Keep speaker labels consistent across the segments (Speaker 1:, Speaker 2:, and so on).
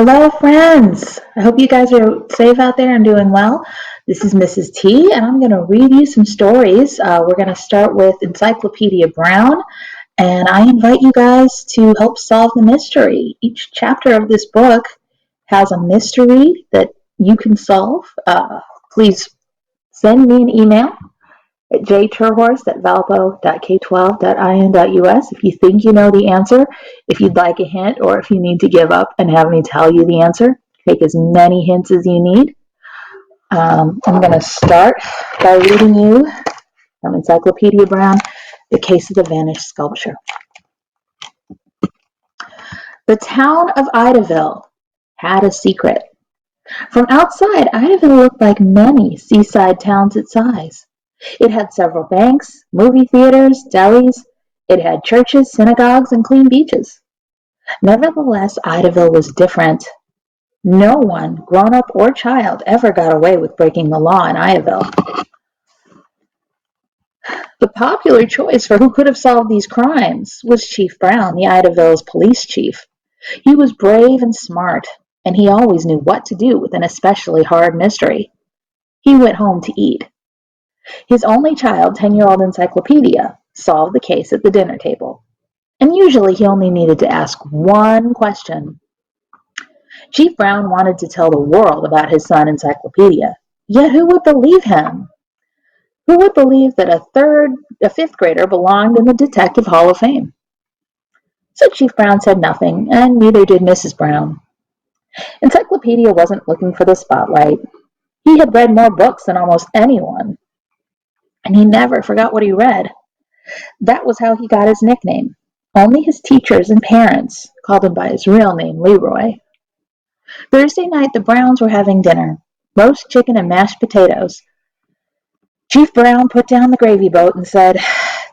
Speaker 1: Hello, friends. I hope you guys are safe out there and doing well. This is Mrs. T, and I'm going to read you some stories. We're going to start with Encyclopedia Brown, and I invite you guys to help solve the mystery. Each chapter of this book has a mystery that you can solve. Please send me an email at jturhorse@valpo.k12.in.us if you think you know the answer, if you'd like a hint, or if you need to give up and have me tell you the answer. Take as many hints as you need. I'm going to start by reading you from Encyclopedia Brown, The Case of the Vanished Sculpture. The town of Idaville had a secret. From outside, Idaville looked like many seaside towns its size. It had several banks, movie theaters, delis. It had churches, synagogues, and clean beaches. Nevertheless, Idaville was different. No one, grown up or child, ever got away with breaking the law in Idaville. The popular choice for who could have solved these crimes was Chief Brown, the Idaville's police chief. He was brave and smart, and he always knew what to do with an especially hard mystery. He went home to eat. His only child, 10-year-old Encyclopedia, solved the case at the dinner table. And usually he only needed to ask one question. Chief Brown wanted to tell the world about his son Encyclopedia. Yet who would believe him? Who would believe that a fifth grader belonged in the Detective Hall of Fame? So Chief Brown said nothing, and neither did Mrs. Brown. Encyclopedia wasn't looking for the spotlight. He had read more books than almost anyone, and he never forgot what he read. That was how he got his nickname. Only his teachers and parents called him by his real name, Leroy. Thursday night, the Browns were having dinner, roast chicken and mashed potatoes. Chief Brown put down the gravy boat and said,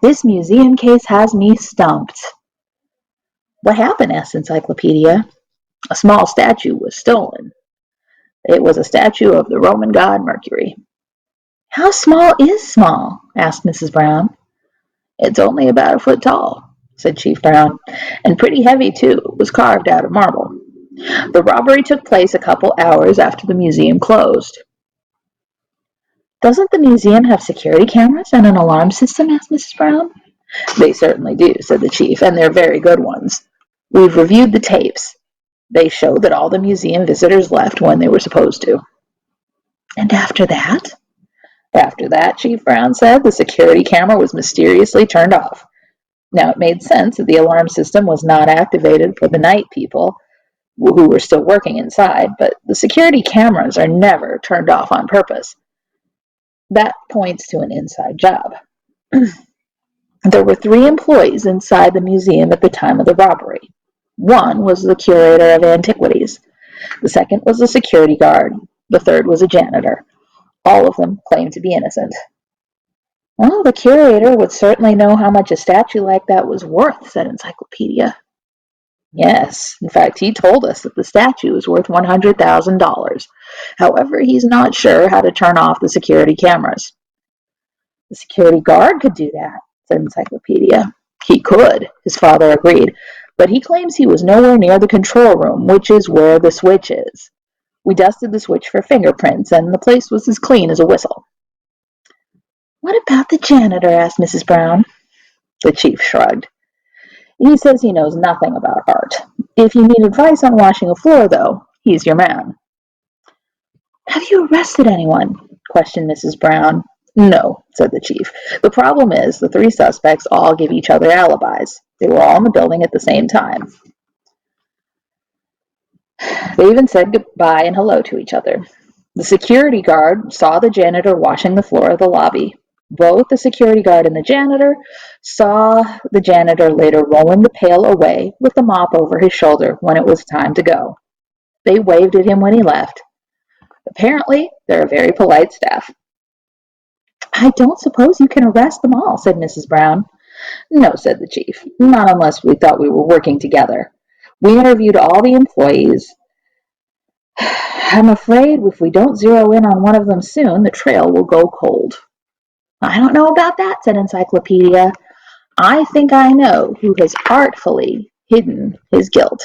Speaker 1: "This museum case has me stumped." "What happened?" asked Encyclopedia. "A small statue was stolen. It was a statue of the Roman god Mercury." "How small is small?" asked Mrs. Brown. "It's only about a foot tall," said Chief Brown, "and pretty heavy, too. It was carved out of marble. The robbery took place a couple hours after the museum closed." "Doesn't the museum have security cameras and an alarm system?" asked Mrs. Brown. "They certainly do," said the chief, "and they're very good ones. We've reviewed the tapes. They show that all the museum visitors left when they were supposed to." "And after that?" "After that," Chief Brown said, "the security camera was mysteriously turned off. Now, it made sense that the alarm system was not activated for the night people who were still working inside, but the security cameras are never turned off on purpose. That points to an inside job. There were 3 employees inside the museum at the time of the robbery. One was the curator of antiquities. The second was a security guard. The third was a janitor. All of them claimed to be innocent." "Well, the curator would certainly know how much a statue like that was worth," said Encyclopedia. "Yes, in fact, he told us that the statue is worth $100,000. However, he's not sure how to turn off the security cameras." "The security guard could do that," said Encyclopedia. "He could," his father agreed, "but he claims he was nowhere near the control room, which is where the switch is. We dusted the switch for fingerprints, and the place was as clean as a whistle." "What about the janitor?" asked Mrs. Brown. The chief shrugged. "He says he knows nothing about art. If you need advice on washing a floor, though, he's your man." "Have you arrested anyone?" questioned Mrs. Brown. "No," said the chief. "The problem is the 3 suspects all give each other alibis. They were all in the building at the same time. They even said goodbye and hello to each other. The security guard saw the janitor washing the floor of the lobby. Both the security guard and the janitor saw the janitor later rolling the pail away with the mop over his shoulder when it was time to go. They waved at him when he left. Apparently, they're a very polite staff." "I don't suppose you can arrest them all," said Mrs. Brown. "No," said the chief, "not unless we thought we were working together. We interviewed all the employees. I'm afraid if we don't zero in on one of them soon, the trail will go cold." "I don't know about that," said Encyclopedia. "I think I know who has artfully hidden his guilt."